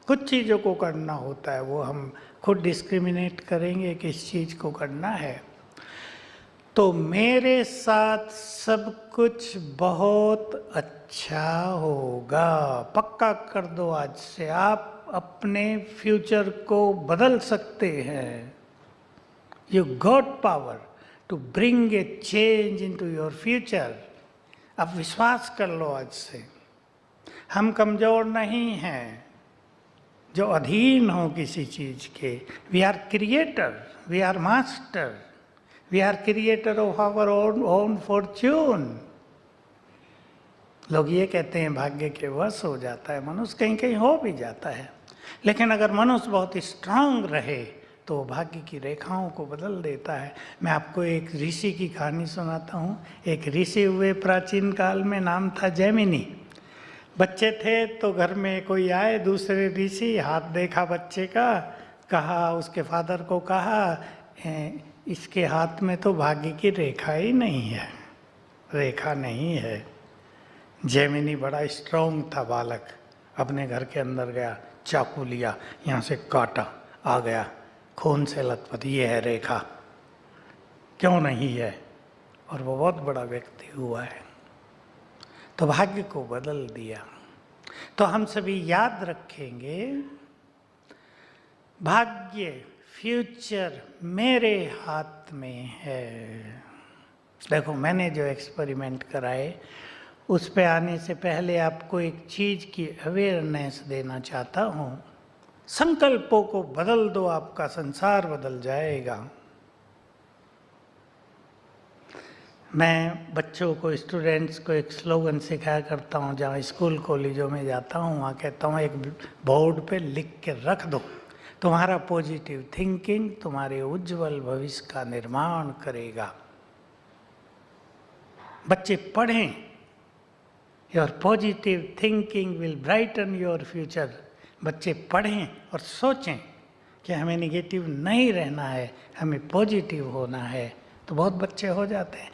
कुछ चीज़ों को करना होता है, वो हम खुद डिस्क्रिमिनेट करेंगे किस चीज़ को करना है। तो मेरे साथ सब कुछ बहुत अच्छा होगा, पक्का कर दो आज से। आप अपने फ्यूचर को बदल सकते हैं। You got power to bring a change into your future. अब विश्वास कर लो आज से। हम कमज़ोर नहीं हैं जो अधीन हो किसी चीज़ के। We are creator, we are master, we are creator of our own fortune. लोग ये कहते हैं भाग्य के वश हो जाता है मनुष्य, कहीं कहीं हो भी जाता है, लेकिन अगर मनुष्य बहुत स्ट्रांग रहे तो भाग्य की रेखाओं को बदल देता है। मैं आपको एक ऋषि की कहानी सुनाता हूँ। एक ऋषि हुए प्राचीन काल में, नाम था जैमिनी। बच्चे थे तो घर में कोई आए दूसरे ऋषि, हाथ देखा बच्चे का, कहा उसके फादर को कहा इसके हाथ में तो भाग्य की रेखा ही नहीं है, रेखा नहीं है। जैमिनी बड़ा स्ट्रांग था बालक, अपने घर के अंदर गया, चाकू लिया, यहाँ से काटा, आ गया खून से लथपथ, ये है रेखा, क्यों नहीं है? और वो बहुत बड़ा व्यक्ति हुआ है, तो भाग्य को बदल दिया। तो हम सभी याद रखेंगे, भाग्य, फ्यूचर मेरे हाथ में है। देखो मैंने जो एक्सपेरिमेंट कराए उस पे आने से पहले आपको एक चीज़ की अवेयरनेस देना चाहता हूँ। संकल्पों को बदल दो, आपका संसार बदल जाएगा। मैं बच्चों को, स्टूडेंट्स को एक स्लोगन सिखाया करता हूँ, जहाँ स्कूल कॉलेजों में जाता हूँ वहाँ कहता हूँ एक बोर्ड पे लिख के रख दो, तुम्हारा पॉजिटिव थिंकिंग तुम्हारे उज्जवल भविष्य का निर्माण करेगा। बच्चे पढ़ें, your positive thinking will brighten your future. बच्चे पढ़ें और सोचें कि हमें नेगेटिव नहीं रहना है, हमें पॉजिटिव होना है, तो बहुत बच्चे हो जाते हैं।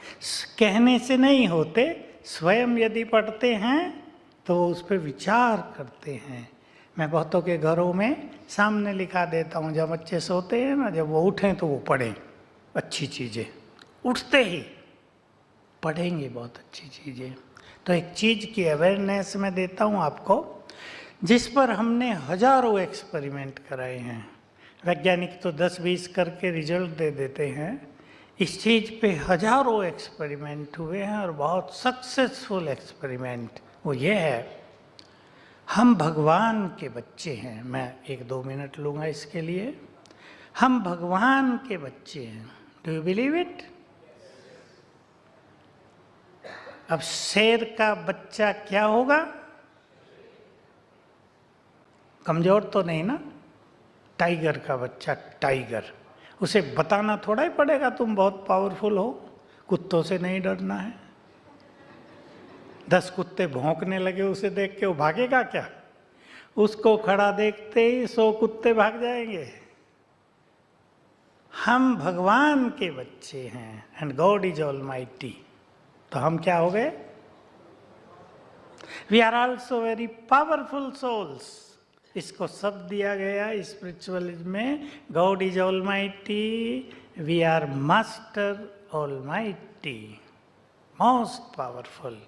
कहने से नहीं होते, स्वयं यदि पढ़ते हैं तो उस पर विचार करते हैं। मैं बहुतों के घरों में सामने लिखा देता हूँ, जब बच्चे सोते हैं ना, जब वो उठें तो वो पढ़ें अच्छी चीज़ें, उठते ही पढ़ेंगे बहुत अच्छी चीज़ें। तो एक चीज़ की अवेयरनेस मैं देता हूँ आपको, जिस पर हमने हजारों एक्सपेरिमेंट कराए हैं। वैज्ञानिक तो 10-20 करके रिजल्ट दे देते हैं, इस चीज़ पे हजारों एक्सपेरिमेंट हुए हैं और बहुत सक्सेसफुल एक्सपेरिमेंट। वो ये है, हम भगवान के बच्चे हैं। मैं 1-2 मिनट लूँगा इसके लिए। हम भगवान के बच्चे हैं। Do you believe it? अब शेर का बच्चा क्या होगा? कमजोर तो नहीं ना? टाइगर का बच्चा टाइगर, उसे बताना थोड़ा ही पड़ेगा तुम बहुत पावरफुल हो, कुत्तों से नहीं डरना है। 10 कुत्ते भौंकने लगे उसे देख के, वो भागेगा क्या? उसको खड़ा देखते ही 100 कुत्ते भाग जाएंगे। हम भगवान के बच्चे हैं, एंड गॉड इज ऑलमाइटी। तो हम क्या हो गए? We are also very powerful souls. इसको शब्द दिया गया स्पिरिचुअलिज्म में, God is almighty, we are master almighty, most powerful.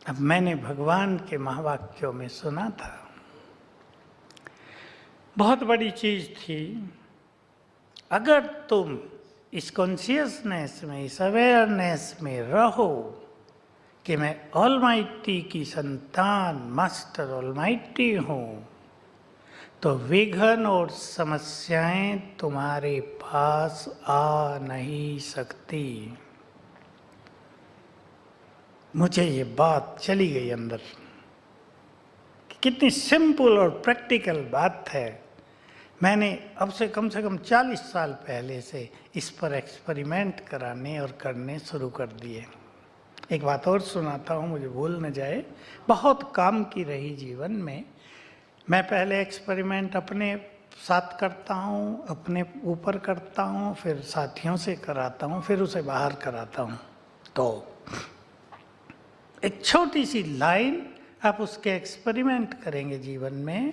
अब मैंने भगवान के महावाक्यों में सुना था, बहुत बड़ी चीज थी। अगर तुम इस कॉन्शियसनेस में, इस अवेयरनेस में रहो कि मैं ऑलमाइटी की संतान, मास्टर ऑलमाइटी हूँ, तो विघ्न और समस्याएं तुम्हारे पास आ नहीं सकती। मुझे ये बात चली गई अंदर कि कितनी सिंपल और प्रैक्टिकल बात है। मैंने अब से कम 40 साल पहले से इस पर एक्सपेरिमेंट कराने और करने शुरू कर दिए। एक बात और सुनाता हूँ, मुझे भूल न जाए, बहुत काम की रही जीवन में। मैं पहले एक्सपेरिमेंट अपने साथ करता हूँ, अपने ऊपर करता हूँ, फिर साथियों से कराता हूँ, फिर उसे बाहर कराता हूँ। तो एक छोटी सी लाइन आप उसके एक्सपेरिमेंट करेंगे जीवन में।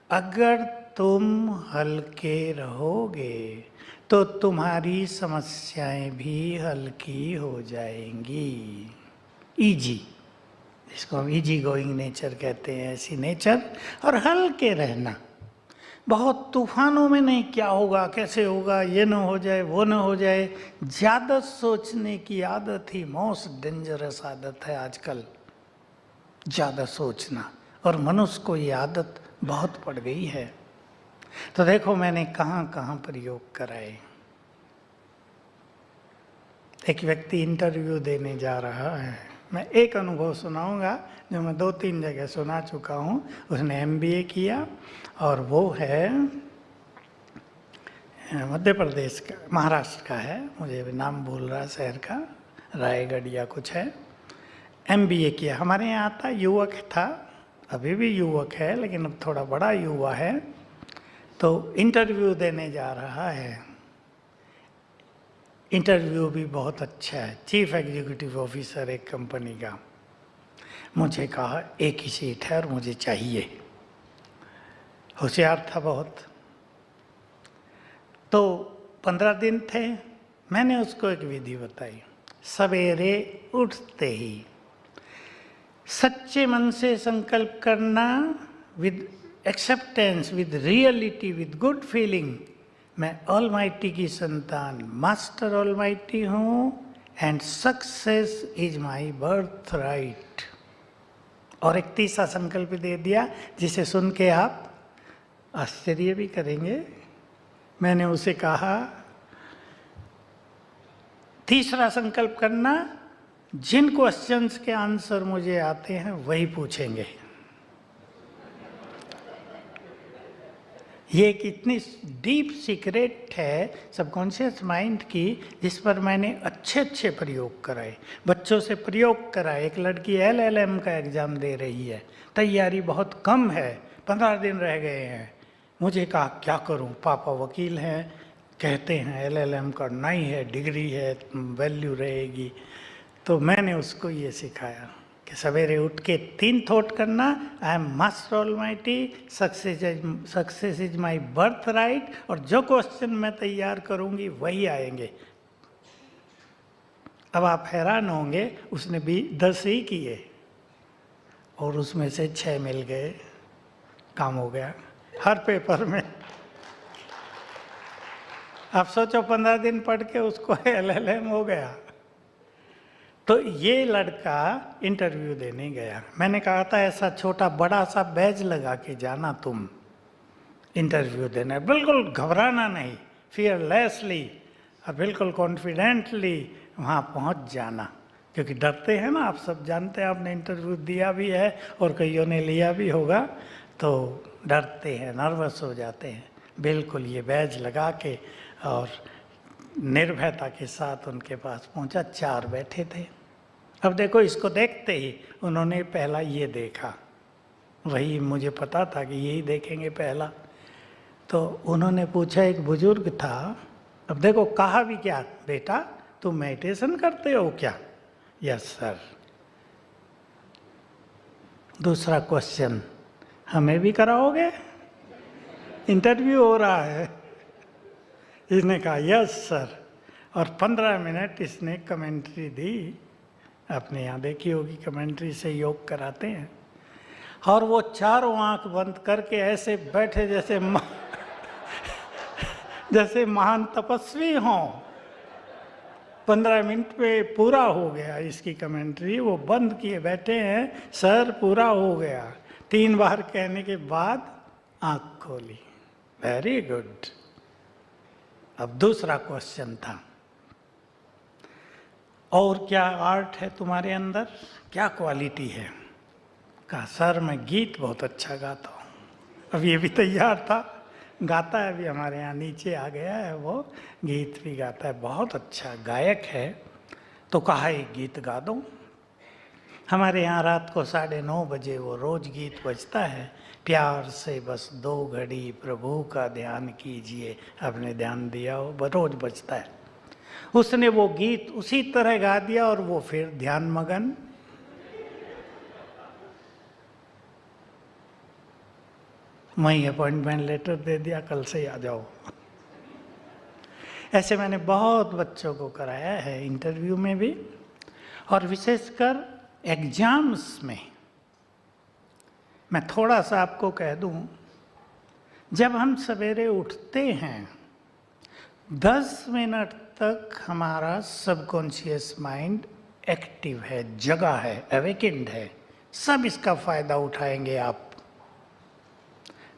अगर तुम हल्के रहोगे तो तुम्हारी समस्याएं भी हल्की हो जाएंगी। इजी, जिसको हम इजी गोइंग नेचर कहते हैं, ऐसी नेचर। और हल्के रहना, बहुत तूफानों में नहीं, क्या होगा कैसे होगा, ये ना हो जाए वो ना हो जाए। ज़्यादा सोचने की आदत ही मोस्ट डेंजरस आदत है आजकल, ज़्यादा सोचना। और मनुष्य को ये आदत बहुत पड़ गई है। तो देखो मैंने कहाँ कहाँ प्रयोग कराए। एक व्यक्ति इंटरव्यू देने जा रहा है, मैं एक अनुभव सुनाऊंगा जो मैं 2-3 जगह सुना चुका हूँ। उसने MBA किया और वो है मध्य प्रदेश का, महाराष्ट्र का है, मुझे नाम भूल रहा शहर का, रायगढ़ या कुछ है। MBA किया, हमारे यहाँ आता, युवक था, अभी भी युवक है लेकिन अब थोड़ा बड़ा युवा है। तो इंटरव्यू देने जा रहा है। इंटरव्यू भी बहुत अच्छा है, चीफ एग्जीक्यूटिव ऑफिसर एक कंपनी का। मुझे कहा एक ही सीट है और मुझे चाहिए। होशियार था बहुत। तो 15 दिन थे। मैंने उसको एक विधि बताई। सवेरे उठते ही सच्चे मन से संकल्प करना, with acceptance, with reality, with good feeling, मैं ऑलमाइटी की संतान, मास्टर ऑलमाइटी हूँ and success is my birth right. और एक तीसरा संकल्प दे दिया जिसे सुन के आप आश्चर्य भी करेंगे। मैंने उसे कहा, तीसरा संकल्प करना, जिन क्वेश्चंस के आंसर मुझे आते हैं वही पूछेंगे। ये एक इतनी डीप सीक्रेट है सबकॉन्शियस माइंड की, जिस पर मैंने अच्छे अच्छे प्रयोग कराए, बच्चों से प्रयोग कराए। एक लड़की LLM का एग्ज़ाम दे रही है, तैयारी बहुत कम है, 15 दिन रह गए हैं। मुझे कहा क्या करूं, पापा वकील हैं, कहते हैं LLM करना ही है, डिग्री है, वैल्यू रहेगी। तो मैंने उसको ये सिखाया कि सवेरे उठ के 3 थॉट करना, आई am master almighty, success is my birth right, और जो क्वेश्चन मैं तैयार करूंगी वही आएंगे। अब आप हैरान होंगे, उसने भी 10 ही किए और उसमें से 6 मिल गए, काम हो गया हर पेपर में। आप सोचो 15 दिन पढ़ के उसको LLM हो गया। तो ये लड़का इंटरव्यू देने गया। मैंने कहा था ऐसा छोटा बड़ा सा बैज लगा के जाना तुम इंटरव्यू देने, बिल्कुल घबराना नहीं, फियरलेसली और बिल्कुल कॉन्फिडेंटली वहाँ पहुँच जाना। क्योंकि डरते हैं ना, आप सब जानते हैं, आपने इंटरव्यू दिया भी है और कईयों ने लिया भी होगा, तो डरते हैं, नर्वस हो जाते हैं। बिल्कुल ये बैज लगा के और निर्भयता के साथ उनके पास पहुंचा। 4 बैठे थे। अब देखो, इसको देखते ही उन्होंने पहला ये देखा, वही मुझे पता था कि यही देखेंगे पहला। तो उन्होंने पूछा, एक बुजुर्ग था, अब देखो कहा भी क्या, बेटा तुम मेडिटेशन करते हो क्या? Yes sir. दूसरा क्वेश्चन, हमें भी कराओगे? इंटरव्यू हो रहा है। इसने कहा यस सर, और 15 मिनट इसने कमेंट्री दी। आपने यहाँ देखी होगी, कमेंट्री से योग कराते हैं। और वो चारों आंख बंद करके ऐसे बैठे जैसे जैसे महान तपस्वी हों। 15 मिनट पे पूरा हो गया इसकी कमेंट्री, वो बंद किए बैठे हैं, सर पूरा हो गया। 3 बार कहने के बाद आंख खोली। Very good. अब दूसरा क्वेश्चन था, और क्या आर्ट है तुम्हारे अंदर, क्या क्वालिटी है? कहा सर मैं गीत बहुत अच्छा गाता हूँ। अब ये भी तैयार था, गाता है, अभी हमारे यहाँ नीचे आ गया है, वो गीत भी गाता है, बहुत अच्छा गायक है। तो कहा एक गीत गा दो। हमारे यहाँ रात को 9:30 बजे वो रोज गीत बजता है, प्यार से बस 2 घड़ी प्रभु का ध्यान कीजिए। आपने ध्यान दिया हो, रोज बजता है। उसने वो गीत उसी तरह गा दिया और वो फिर ध्यान मगन। वहीं अपॉइंटमेंट लेटर दे दिया, कल से आ जाओ। ऐसे मैंने बहुत बच्चों को कराया है, इंटरव्यू में भी और विशेषकर एग्जाम्स में। मैं थोड़ा सा आपको कह दूं, जब हम सवेरे उठते हैं 10 मिनट तक हमारा सबकॉन्शियस माइंड एक्टिव है, जगा है, अवेकेंड है। सब इसका फायदा उठाएंगे आप।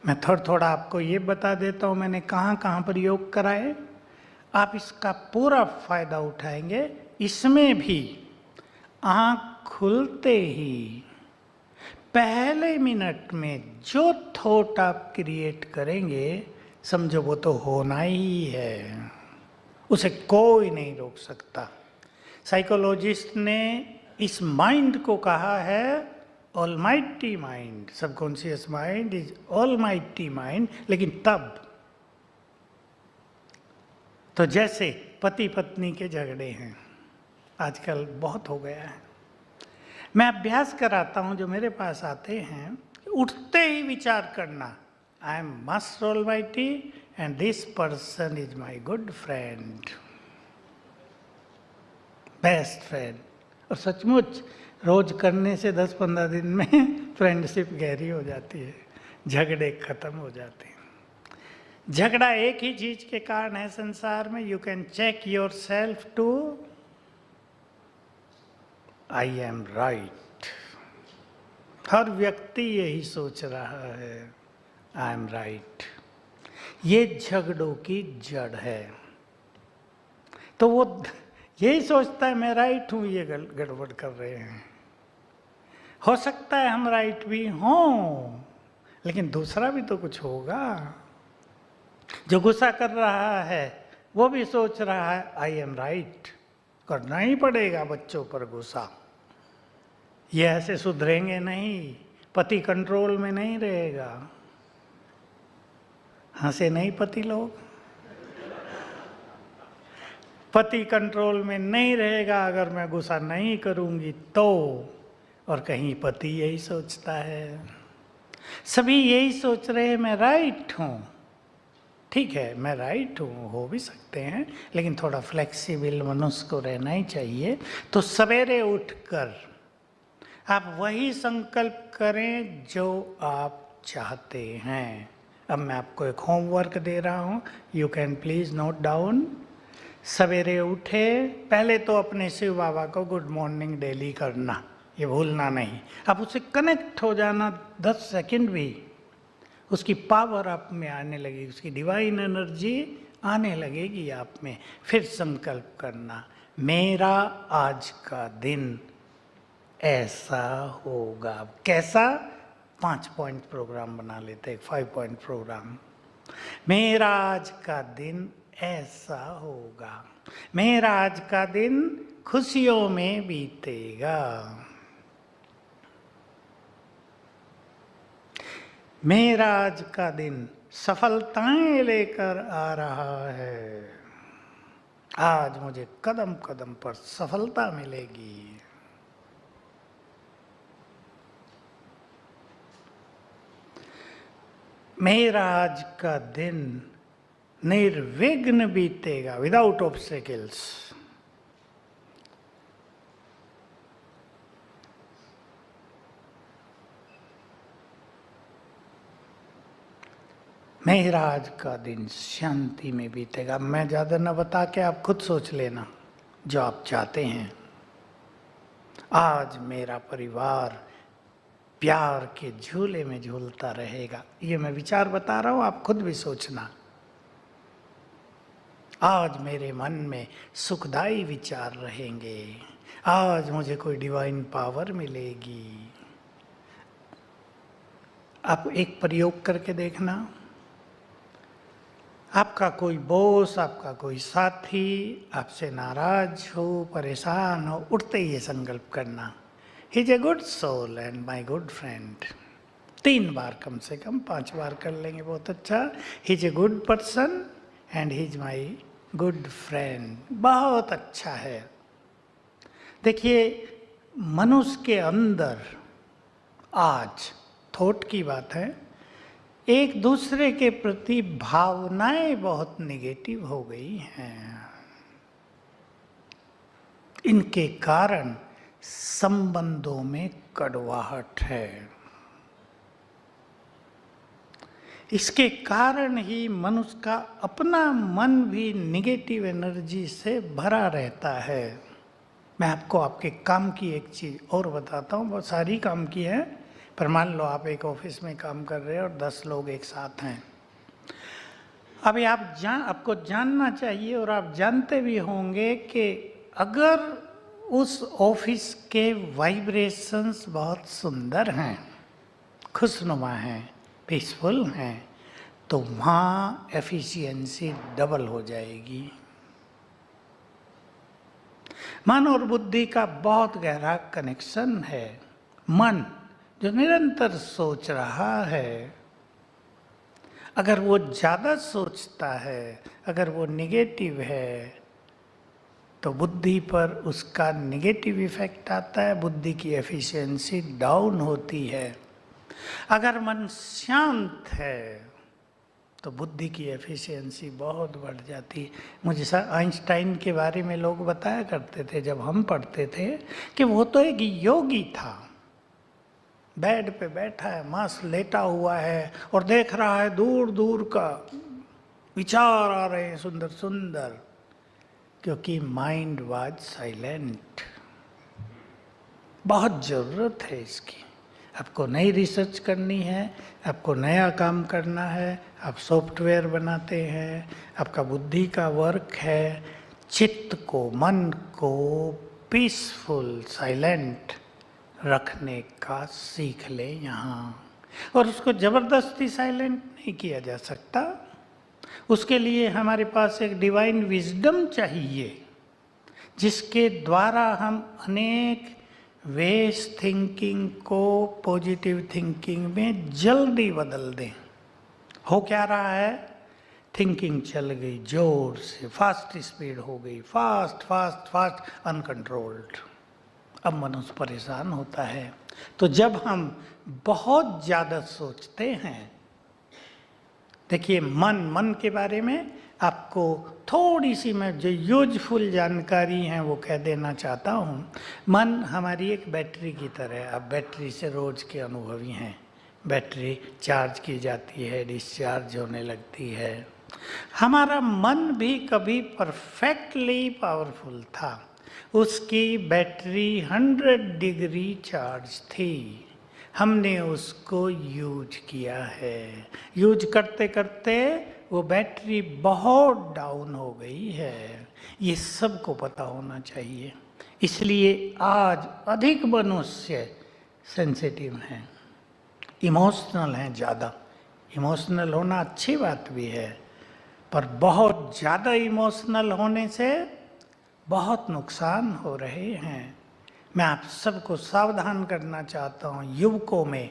मैं थोड़ा थोड़ा आपको ये बता देता हूँ मैंने कहाँ कहाँ पर योग कराए। आप इसका पूरा फायदा उठाएंगे। इसमें भी आँख खुलते ही पहले मिनट में जो थॉट आप क्रिएट करेंगे, समझो वो तो होना ही है, उसे कोई नहीं रोक सकता। साइकोलॉजिस्ट ने इस माइंड को कहा है almighty mind. Subconscious mind is almighty mind. लेकिन तब तो जैसे पति पत्नी के झगड़े हैं, आजकल बहुत हो गया है। मैं अभ्यास कराता हूं, जो मेरे पास आते हैं, उठते ही विचार करना, आई am master almighty and this person is my good friend, best friend. और सचमुच रोज करने से 10-15 दिन में फ्रेंडशिप गहरी हो जाती है, झगड़े खत्म हो जाते हैं। झगड़ा एक ही चीज के कारण है संसार में। You can check yourself to I am right. हर व्यक्ति यही सोच रहा है, आई एम राइट। ये झगड़ों की जड़ है। तो वो यही सोचता है मैं राइट हूं, ये गड़बड़ कर रहे हैं। हो सकता है हम राइट भी हों, लेकिन दूसरा भी तो कुछ होगा। जो गुस्सा कर रहा है वो भी सोच रहा है आई एम राइट। करना ही पड़ेगा बच्चों पर गुस्सा, ये ऐसे सुधरेंगे नहीं। पति कंट्रोल में नहीं रहेगा। हंसे नहीं पति लोग। पति कंट्रोल में नहीं रहेगा अगर मैं गुस्सा नहीं करूंगी तो। और कहीं पति यही सोचता है, सभी यही सोच रहे हैं मैं राइट हूं। ठीक है, मैं राइट हूं, हो भी सकते हैं, लेकिन थोड़ा फ्लेक्सिबल मनुष्य को रहना ही चाहिए। तो सवेरे उठकर आप वही संकल्प करें जो आप चाहते हैं। अब मैं आपको एक होमवर्क दे रहा हूं, you can please note down. सवेरे उठे, पहले तो अपने शिव बाबा को गुड मॉर्निंग डेली करना, ये भूलना नहीं। आप उससे कनेक्ट हो जाना 10 सेकंड भी, उसकी पावर आप में आने लगेगी, उसकी डिवाइन एनर्जी आने लगेगी आप में। फिर संकल्प करना, मेरा आज का दिन ऐसा होगा। कैसा? 5 पॉइंट प्रोग्राम बना लेते हैं, 5 पॉइंट प्रोग्राम। मेरा आज का दिन ऐसा होगा, मेरा आज का दिन खुशियों में बीतेगा, मेरा आज का दिन सफलताएं लेकर आ रहा है, आज मुझे कदम कदम पर सफलता मिलेगी। मेरा आज का दिन निर्विघ्न बीतेगा, विदाउट ऑब्स्टेकल्स। मेरा आज का दिन शांति में बीतेगा। मैं ज़्यादा न बता के आप खुद सोच लेना जो आप चाहते हैं। आज मेरा परिवार प्यार के झूले में झूलता रहेगा। ये मैं विचार बता रहा हूँ, आप खुद भी सोचना। आज मेरे मन में सुखदायी विचार रहेंगे, आज मुझे कोई डिवाइन पावर मिलेगी। आप एक प्रयोग करके देखना। आपका कोई बॉस, आपका कोई साथी आपसे नाराज हो, परेशान हो, उठते ही ये संकल्प करना, he is a good soul and my good friend. 3 बार कम से कम, 5 बार कर लेंगे बहुत अच्छा। He is a good person and he is my good friend. बहुत अच्छा है। देखिए, मनुष्य के अंदर आज थॉट की बात है, एक दूसरे के प्रति भावनाएं बहुत निगेटिव हो गई हैं। इनके कारण संबंधों में कड़वाहट है। इसके कारण ही मनुष्य का अपना मन भी निगेटिव एनर्जी से भरा रहता है। मैं आपको आपके काम की एक चीज़ और बताता हूँ, बहुत सारी काम की है, पर मान लो आप एक ऑफिस में काम कर रहे हैं और 10 लोग एक साथ हैं। अभी आपको जानना चाहिए और आप जानते भी होंगे कि अगर उस ऑफिस के वाइब्रेशंस बहुत सुंदर हैं, खुशनुमा हैं, पीसफुल हैं, तो वहाँ एफिशिएंसी डबल हो जाएगी। मन और बुद्धि का बहुत गहरा कनेक्शन है। मन जो निरंतर सोच रहा है, अगर वो ज़्यादा सोचता है, अगर वो निगेटिव है, तो बुद्धि पर उसका निगेटिव इफेक्ट आता है, बुद्धि की एफिशिएंसी डाउन होती है। अगर मन शांत है तो बुद्धि की एफिशिएंसी बहुत बढ़ जाती है। मुझे आइंस्टाइन के बारे में लोग बताया करते थे जब हम पढ़ते थे कि वो तो एक योगी था, बेड पे बैठा है, मस्त लेटा हुआ है और देख रहा है दूर दूर का, विचार आ रहे हैं सुंदर सुंदर, क्योंकि माइंड वाज साइलेंट। बहुत ज़रूरत है इसकी। आपको नई रिसर्च करनी है, आपको नया काम करना है, आप सॉफ्टवेयर बनाते हैं, आपका बुद्धि का वर्क है, चित्त को, मन को पीसफुल, साइलेंट रखने का सीख ले यहाँ। और उसको ज़बरदस्ती साइलेंट नहीं किया जा सकता। उसके लिए हमारे पास एक डिवाइन विजडम चाहिए, जिसके द्वारा हम अनेक वेस्ट थिंकिंग को पॉजिटिव थिंकिंग में जल्दी बदल दें। हो क्या रहा है, थिंकिंग चल गई जोर से, फास्ट स्पीड हो गई, फास्ट फास्ट फास्ट अनकंट्रोल्ड। अब मनुष्य परेशान होता है। तो जब हम बहुत ज़्यादा सोचते हैं, देखिए मन के बारे में आपको थोड़ी सी मैं जो यूजफुल जानकारी है वो कह देना चाहता हूँ। मन हमारी एक बैटरी की तरह है। आप बैटरी से रोज के अनुभवी हैं। बैटरी चार्ज की जाती है, डिस्चार्ज होने लगती है। हमारा मन भी कभी परफेक्टली पावरफुल था। उसकी बैटरी 100 डिग्री चार्ज थी, हमने उसको यूज किया है। यूज करते करते वो बैटरी बहुत डाउन हो गई है। ये सबको पता होना चाहिए। इसलिए आज अधिक मनुष्य सेंसिटिव हैं, इमोशनल हैं ज़्यादा। इमोशनल होना अच्छी बात भी है, पर बहुत ज़्यादा इमोशनल होने से बहुत नुकसान हो रहे हैं। मैं आप सबको सावधान करना चाहता हूँ। युवकों में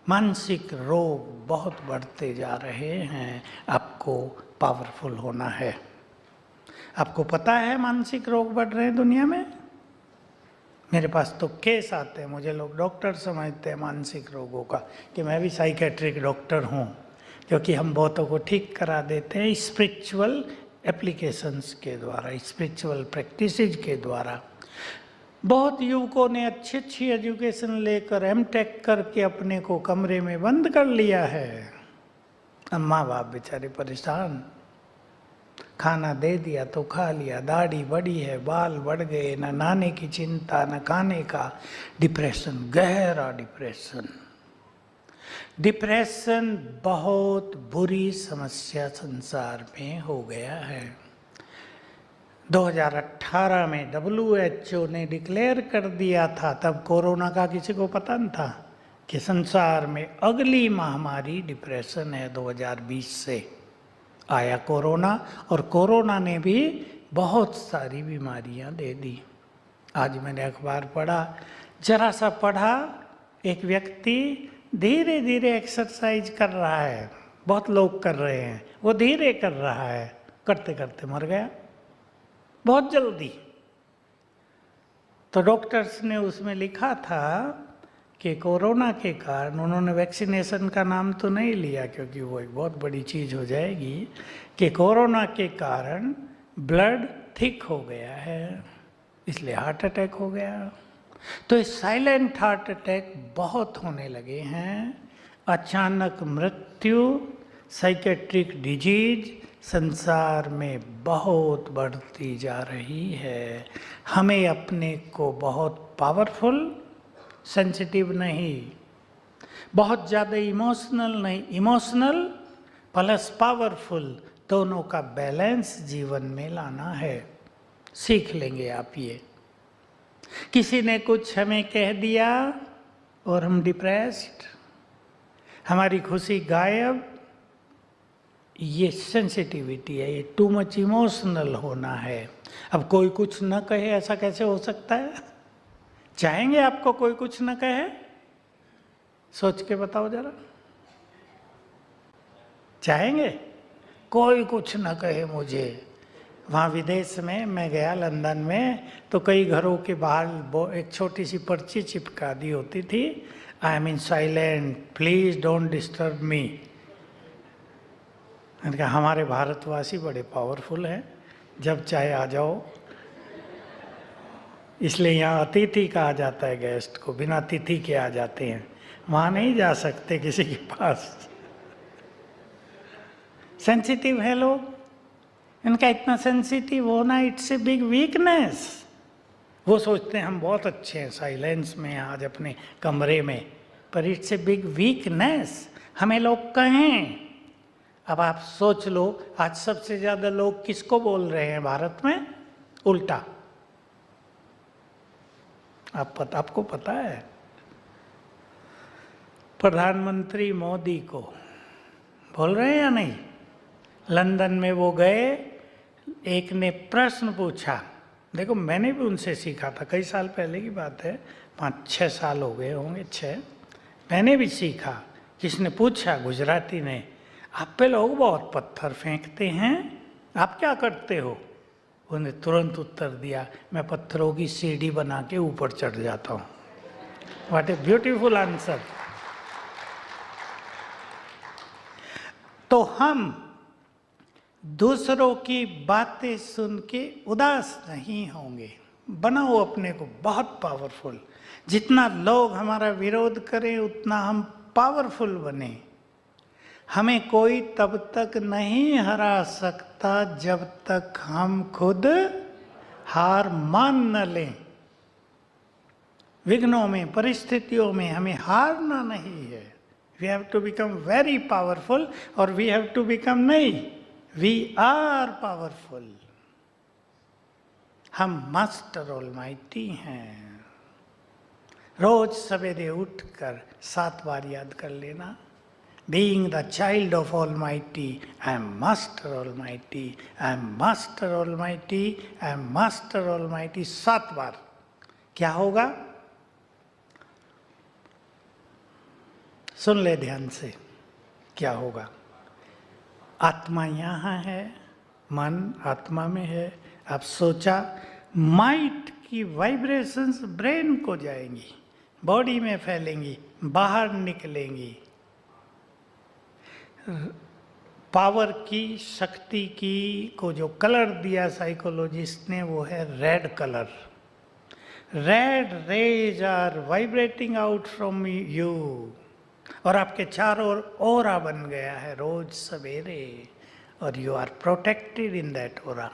मानसिक रोग बहुत बढ़ते जा रहे हैं। आपको पावरफुल होना है। आपको पता है मानसिक रोग बढ़ रहे हैं दुनिया में? मेरे पास तो केस आते हैं, मुझे लोग डॉक्टर समझते हैं मानसिक रोगों का, कि मैं भी साइकेट्रिक डॉक्टर हूँ, क्योंकि हम बहुतों को ठीक करा देते हैं स्पिरिचुअल एप्लीकेशंस के द्वारा, स्पिरिचुअल प्रैक्टिसेज के द्वारा। बहुत युवकों ने अच्छी एजुकेशन लेकर एमटेक करके अपने को कमरे में बंद कर लिया है। माँ बाप बेचारे परेशान। खाना दे दिया तो खा लिया, दाढ़ी बढ़ी है, बाल बढ़ गए, न नहाने की चिंता, न खाने का, डिप्रेशन, गहरा डिप्रेशन। डिप्रेशन बहुत बुरी समस्या संसार में हो गया है। 2018 में WHO ने डिक्लेयर कर दिया था, तब कोरोना का किसी को पता नहीं था कि संसार में अगली महामारी डिप्रेशन है। 2020 से आया कोरोना, और कोरोना ने भी बहुत सारी बीमारियां दे दी। आज मैंने अखबार पढ़ा, जरा सा पढ़ा, एक व्यक्ति धीरे धीरे एक्सरसाइज कर रहा है, बहुत लोग कर रहे हैं, वो धीरे कर रहा है, करते करते मर गया बहुत जल्दी। तो डॉक्टर्स ने उसमें लिखा था कि कोरोना के कारण, उन्होंने वैक्सीनेशन का नाम तो नहीं लिया क्योंकि वो एक बहुत बड़ी चीज़ हो जाएगी, कि कोरोना के कारण ब्लड थिक हो गया है, इसलिए हार्ट अटैक हो गया। तो ये साइलेंट हार्ट अटैक बहुत होने लगे हैं। अचानक मृत्यु, साइकेट्रिक डिजीज संसार में बहुत बढ़ती जा रही है। हमें अपने को बहुत पावरफुल, सेंसिटिव नहीं, बहुत ज़्यादा इमोशनल नहीं, इमोशनल प्लस पावरफुल दोनों का बैलेंस जीवन में लाना है। सीख लेंगे आप ये। किसी ने कुछ हमें कह दिया और हम डिप्रेस्ड, हमारी खुशी गायब, ये सेंसिटिविटी है, ये टू मच इमोशनल होना है। अब कोई कुछ न कहे, ऐसा कैसे हो सकता है? चाहेंगे आपको कोई कुछ न कहे? सोच के बताओ जरा, चाहेंगे कोई कुछ न कहे मुझे? वहाँ विदेश में मैं गया, लंदन में, तो कई घरों के बाहर एक छोटी सी पर्ची चिपका दी होती थी, I am in silent, please don't disturb me. मैंने कहा हमारे भारतवासी बड़े पावरफुल हैं, जब चाहे आ जाओ। इसलिए यहाँ अतिथि कहा जाता है गेस्ट को, बिना अतिथि के आ जाते हैं, वहाँ नहीं जा सकते किसी के पास। सेंसिटिव है लोग, इनका इतना सेंसिटिव होना इट्स ए बिग वीकनेस। वो सोचते हैं हम बहुत अच्छे हैं साइलेंस में आज अपने कमरे में, पर इट्स ए बिग वीकनेस। हमें लोग कहें, अब आप सोच लो, आज सबसे ज़्यादा लोग किसको बोल रहे हैं भारत में? उल्टा। आपको पता है, प्रधानमंत्री मोदी को बोल रहे हैं या नहीं? लंदन में वो गए, एक ने प्रश्न पूछा, देखो मैंने भी उनसे सीखा था, कई साल पहले की बात है, 5-6 साल हो गए होंगे, 6। मैंने भी सीखा। किसने पूछा? गुजराती ने, आप पे लोग बहुत पत्थर फेंकते हैं, आप क्या करते हो? उन्हें तुरंत उत्तर दिया, मैं पत्थरों की सीढ़ी बना के ऊपर चढ़ जाता हूँ। What a beautiful answer. तो हम दूसरों की बातें सुन के उदास नहीं होंगे, बनाओ अपने को बहुत पावरफुल। जितना लोग हमारा विरोध करें उतना हम पावरफुल बने। हमें कोई तब तक नहीं हरा सकता जब तक हम खुद हार मान न लें। विघ्नों में, परिस्थितियों में हमें हारना नहीं है। We have to become very powerful, और वी हैव टू बिकम नहीं, वी आर पावरफुल। हम मास्टर ऑलमाइटी हैं। रोज सवेरे उठकर 7 बार याद कर लेना, Being the child of Almighty, I am Master Almighty, I am Master Almighty, I am Master Almighty, 7 बार। क्या होगा? सुन ले ध्यान से, क्या होगा? आत्मा यहाँ है, मन आत्मा में है। आप सोचा, माइट की वाइब्रेशंस ब्रेन को जाएंगी, बॉडी में फैलेंगी, बाहर निकलेंगी। पावर की, शक्ति की को जो कलर दिया साइकोलॉजिस्ट ने, वो है red colour. Red rays are vibrating out from you, और आपके चारों ओर ऑरा बन गया है रोज सवेरे, और you are protected in that aura.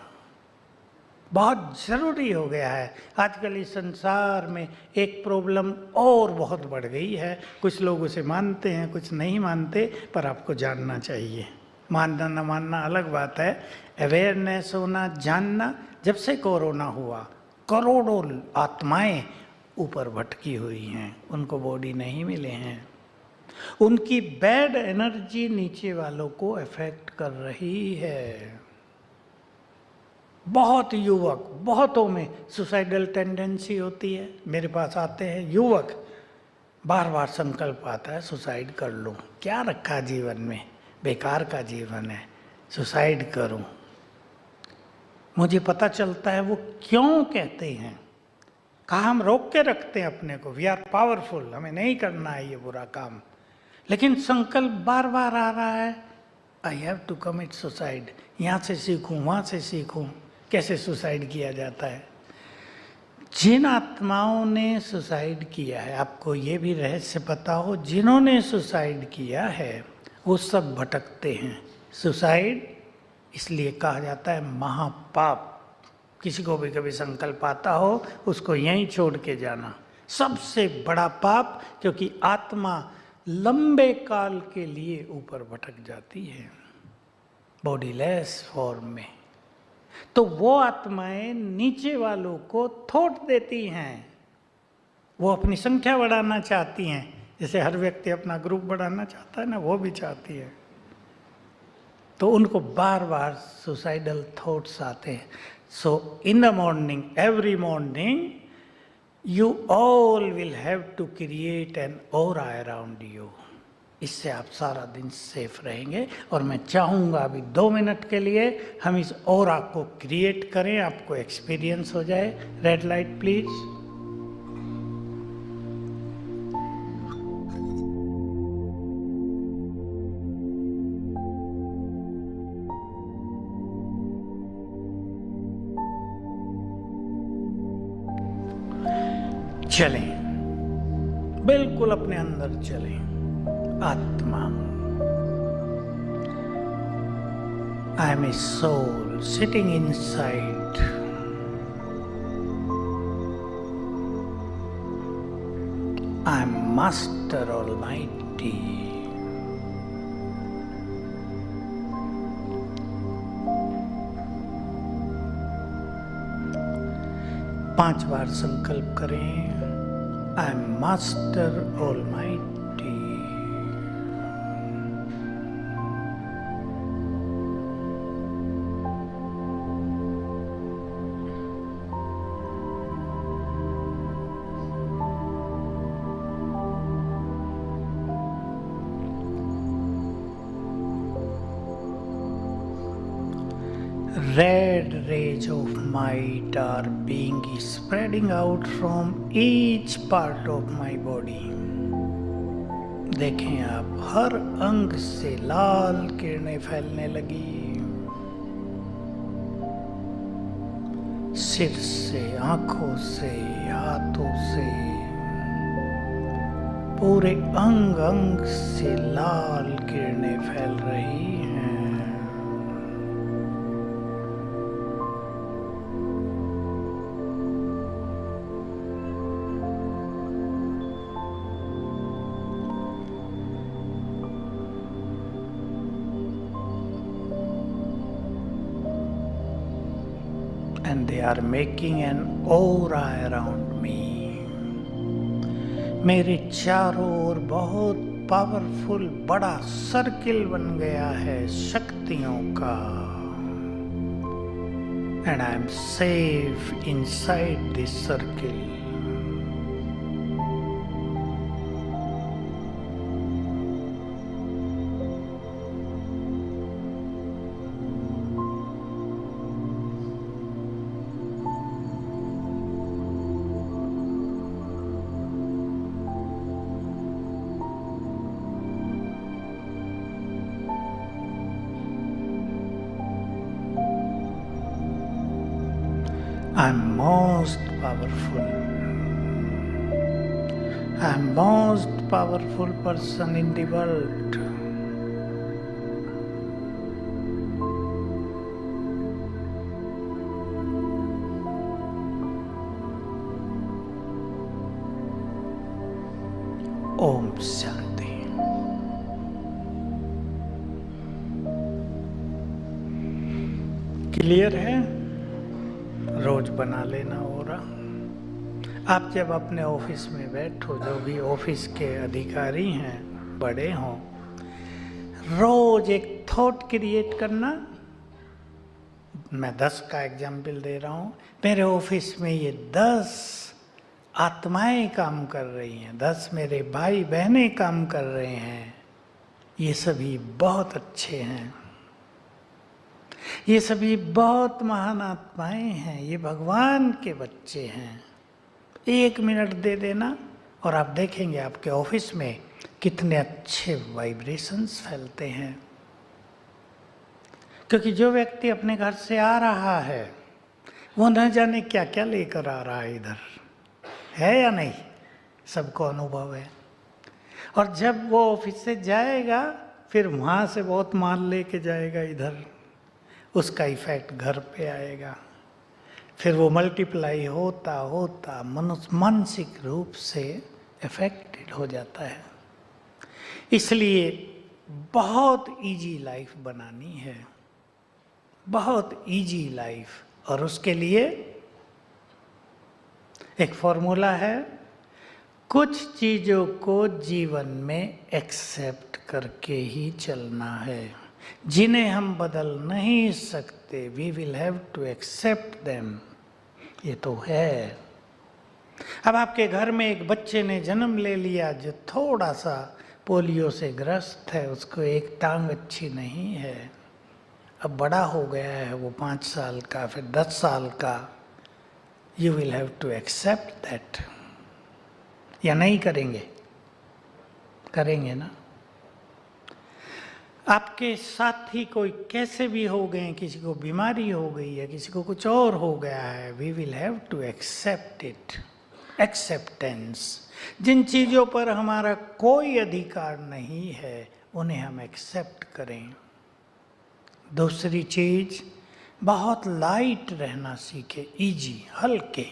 बहुत ज़रूरी हो गया है। आजकल इस संसार में एक प्रॉब्लम और बहुत बढ़ गई है। कुछ लोग उसे मानते हैं, कुछ नहीं मानते, पर आपको जानना चाहिए। मानना न मानना अलग बात है, अवेयरनेस होना, जानना। जब से कोरोना हुआ, करोड़ों आत्माएं ऊपर भटकी हुई हैं, उनको बॉडी नहीं मिले हैं। उनकी बैड एनर्जी नीचे वालों को अफेक्ट कर रही है। बहुत युवक, बहुतों में सुसाइडल टेंडेंसी होती है। मेरे पास आते हैं युवक, बार बार संकल्प आता है सुसाइड कर लूं, क्या रखा जीवन में, बेकार का जीवन है, सुसाइड करूं। मुझे पता चलता है वो क्यों कहते हैं। कहा हम रोक के रखते हैं अपने को, वी आर पावरफुल, हमें नहीं करना है ये बुरा काम, लेकिन संकल्प बार बार आ रहा है, I have to commit suicide. यहाँ से सीखूं, वहाँ से सीखूं कैसे सुसाइड किया जाता है। जिन आत्माओं ने सुसाइड किया है, आपको ये भी रहस्य पता हो, जिन्होंने सुसाइड किया है वो सब भटकते हैं। सुसाइड इसलिए कहा जाता है महापाप। किसी को भी कभी संकल्प आता हो उसको यहीं छोड़ के जाना, सबसे बड़ा पाप, क्योंकि आत्मा लंबे काल के लिए ऊपर भटक जाती है बॉडीलेस फॉर्म में। तो वो आत्माएं नीचे वालों को थोट देती हैं, वो अपनी संख्या बढ़ाना चाहती हैं, जैसे हर व्यक्ति अपना ग्रुप बढ़ाना चाहता है ना, वो भी चाहती है। तो उनको बार बार सुसाइडल थॉट्स आते हैं। So in the morning, every morning, you all will have to create an aura around you। इससे आप सारा दिन सेफ रहेंगे। और मैं चाहूँगा अभी 2 मिनट के लिए हम इस ऑरा को क्रिएट करें, आपको एक्सपीरियंस हो जाए। Red light please. चलें, बिल्कुल अपने अंदर चलें। आत्मा, I am a soul sitting inside. I am master almighty. पांच बार संकल्प करें, I am master almighty. Red rays of might are being spreading out from each part of my body। देखें आप, हर अंग से लाल किरणें फैलने लगी, सिर से, आंखों से, हाथों से, पूरे अंग अंग से लाल किरणें फैल रही हैं। And they are making an aura around me। मेरे चारों ओर बहुत पावरफुल बड़ा सर्किल बन गया है शक्तियों का। And I am safe inside this circle। I am most powerful। I am most powerful person in the world। ओम शांति। क्लियर है? रोज बना लेना होगा। आप जब अपने ऑफिस में बैठो, जो भी ऑफिस के अधिकारी हैं, बड़े हों, रोज एक थॉट क्रिएट करना। मैं 10 का एग्जाम्पल दे रहा हूँ। मेरे ऑफिस में ये 10 आत्माएं काम कर रही हैं, 10 मेरे भाई बहनें काम कर रहे हैं, ये सभी बहुत अच्छे हैं, ये सभी बहुत महान आत्माएं हैं, ये भगवान के बच्चे हैं। 1 मिनट दे देना और आप देखेंगे आपके ऑफिस में कितने अच्छे वाइब्रेशंस फैलते हैं। क्योंकि जो व्यक्ति अपने घर से आ रहा है वो न जाने क्या क्या लेकर आ रहा है इधर, है या नहीं, सबको अनुभव है। और जब वो ऑफिस से जाएगा फिर वहाँ से बहुत माल लेके जाएगा इधर, उसका इफेक्ट घर पे आएगा, फिर वो मल्टीप्लाई होता होता मानसिक रूप से इफेक्टेड हो जाता है। इसलिए बहुत इजी लाइफ बनानी है, बहुत इजी लाइफ। और उसके लिए एक फॉर्मूला है, कुछ चीज़ों को जीवन में एक्सेप्ट करके ही चलना है, जिन्हें हम बदल नहीं सकते। We will have to accept them. ये तो है। अब आपके घर में एक बच्चे ने जन्म ले लिया जो थोड़ा सा पोलियो से ग्रस्त है, उसको एक टांग अच्छी नहीं है, अब बड़ा हो गया है वो 5 साल का, फिर 10 साल का। You will have to accept that. या नहीं करेंगे? करेंगे ना। आपके साथी कोई कैसे भी हो गए, किसी को बीमारी हो गई है, किसी को कुछ और हो गया है, we will have to accept it. Acceptance. जिन चीज़ों पर हमारा कोई अधिकार नहीं है उन्हें हम एक्सेप्ट करें। दूसरी चीज, बहुत लाइट रहना सीखे, इजी, हल्के।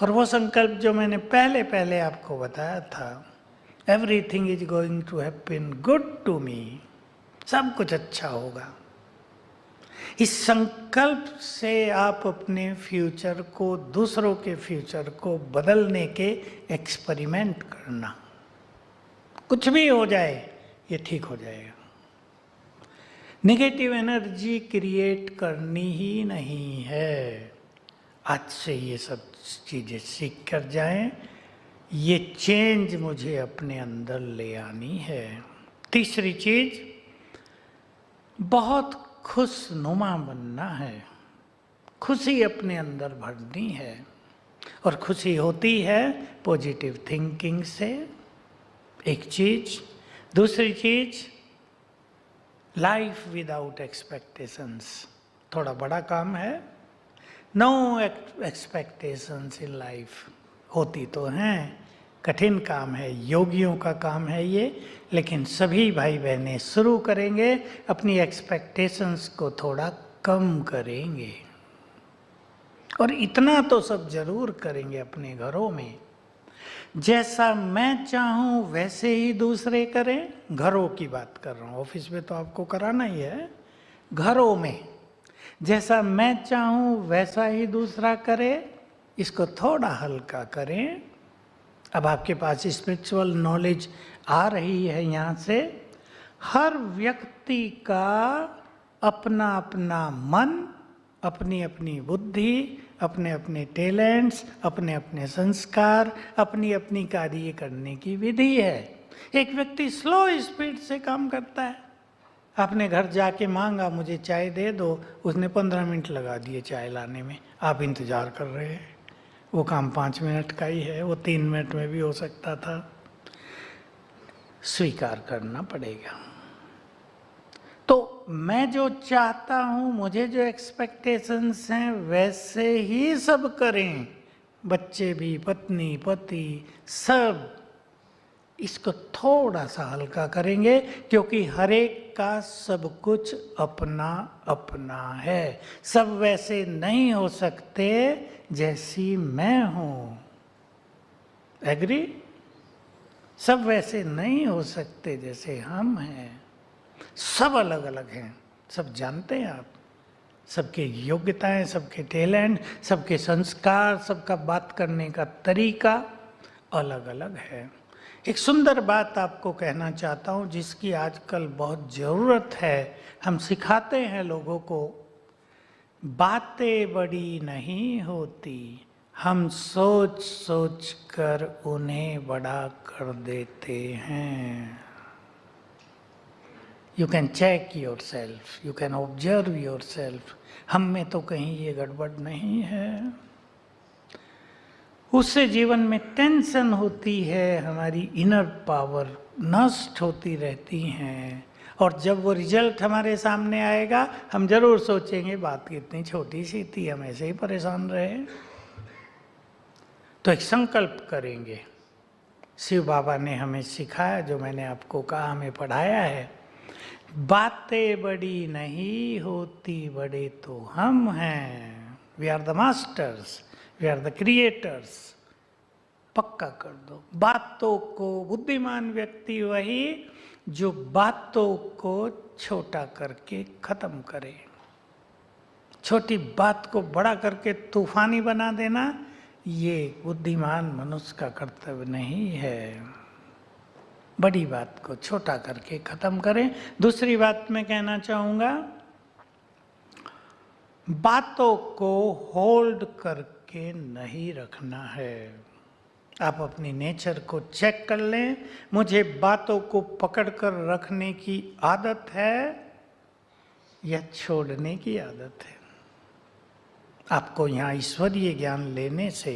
और वो संकल्प जो मैंने पहले पहले आपको बताया था, everything is going to happen good to me, सब कुछ अच्छा होगा। इस संकल्प से आप अपने फ्यूचर को, दूसरों के फ्यूचर को बदलने के एक्सपेरिमेंट करना। कुछ भी हो जाए ये ठीक हो जाएगा। नेगेटिव एनर्जी क्रिएट करनी ही नहीं है। आज से ये सब चीज़ें सीख कर जाएं। ये चेंज मुझे अपने अंदर ले आनी है। तीसरी चीज, बहुत खुशनुमा बनना है, खुशी अपने अंदर भरनी है। और खुशी होती है पॉजिटिव थिंकिंग से, एक चीज। दूसरी चीज, लाइफ विदाउट एक्सपेक्टेशंस। थोड़ा बड़ा काम है। No expectations in life. होती तो हैं, कठिन काम है, योगियों का काम है ये, लेकिन सभी भाई बहनें शुरू करेंगे, अपनी एक्सपेक्टेशंस को थोड़ा कम करेंगे। और इतना तो सब जरूर करेंगे अपने घरों में, जैसा मैं चाहूं वैसे ही दूसरे करें। घरों की बात कर रहा हूं, ऑफिस में तो आपको कराना ही है। घरों में जैसा मैं चाहूं वैसा ही दूसरा करे, इसको थोड़ा हल्का करें। अब आपके पास स्पिरिचुअल नॉलेज आ रही है यहाँ से। हर व्यक्ति का अपना अपना मन, अपनी अपनी बुद्धि, अपने अपने टैलेंट्स, अपने अपने संस्कार, अपनी अपनी कार्य करने की विधि है। एक व्यक्ति स्लो स्पीड से काम करता है। आपने घर जाके मांगा मुझे चाय दे दो, उसने 15 मिनट लगा दिए चाय लाने में, आप इंतजार कर रहे हैं। वो काम 5 मिनट का ही है, वो 3 मिनट में भी हो सकता था। स्वीकार करना पड़ेगा। तो मैं जो चाहता हूं, मुझे जो एक्सपेक्टेशंस हैं वैसे ही सब करें, बच्चे भी, पत्नी, पति, सब। इसको थोड़ा सा हल्का करेंगे, क्योंकि हर एक का सब कुछ अपना अपना है। सब वैसे नहीं हो सकते जैसी मैं हूं। एग्री? सब वैसे नहीं हो सकते जैसे हम हैं। सब अलग अलग हैं, सब जानते हैं आप। सबके योग्यताएं, सबके टैलेंट, सबके संस्कार, सबका बात करने का तरीका अलग अलग है। एक सुंदर बात आपको कहना चाहता हूं, जिसकी आजकल बहुत ज़रूरत है। हम सिखाते हैं लोगों को, बातें बड़ी नहीं होती, हम सोच सोच कर उन्हें बड़ा कर देते हैं। You can check yourself, you can observe yourself. हम में तो कहीं ये गड़बड़ नहीं है। उससे जीवन में टेंशन होती है, हमारी इनर पावर नष्ट होती रहती हैं, और जब वो रिजल्ट हमारे सामने आएगा हम जरूर सोचेंगे बात कितनी छोटी सी थी, हम ऐसे ही परेशान रहे। तो एक संकल्प करेंगे। शिव बाबा ने हमें सिखाया, जो मैंने आपको कहा, हमें पढ़ाया है, बातें बड़ी नहीं होती, बड़े तो हम हैं। We are the masters, we are the creators. पक्का कर दो। बातों को, बुद्धिमान व्यक्ति वही जो बातों को छोटा करके खत्म करे। छोटी बात को बड़ा करके तूफानी बना देना, ये बुद्धिमान मनुष्य का कर्तव्य नहीं है। बड़ी बात को छोटा करके खत्म करें। दूसरी बात मैं कहना चाहूंगा, बातों को होल्ड करके नहीं रखना है। आप अपनी नेचर को चेक कर लें, मुझे बातों को पकड़ कर रखने की आदत है या छोड़ने की आदत है। आपको यहाँ ईश्वरीय ज्ञान लेने से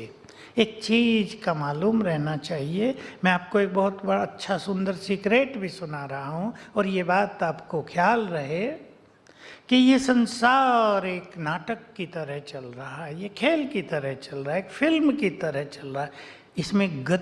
एक चीज का मालूम रहना चाहिए। मैं आपको एक बहुत बड़ा अच्छा सुंदर सीक्रेट भी सुना रहा हूँ, और ये बात आपको ख्याल रहे कि ये संसार एक नाटक की तरह चल रहा है, ये खेल की तरह चल रहा है, एक फिल्म की तरह चल रहा है। इसमें गति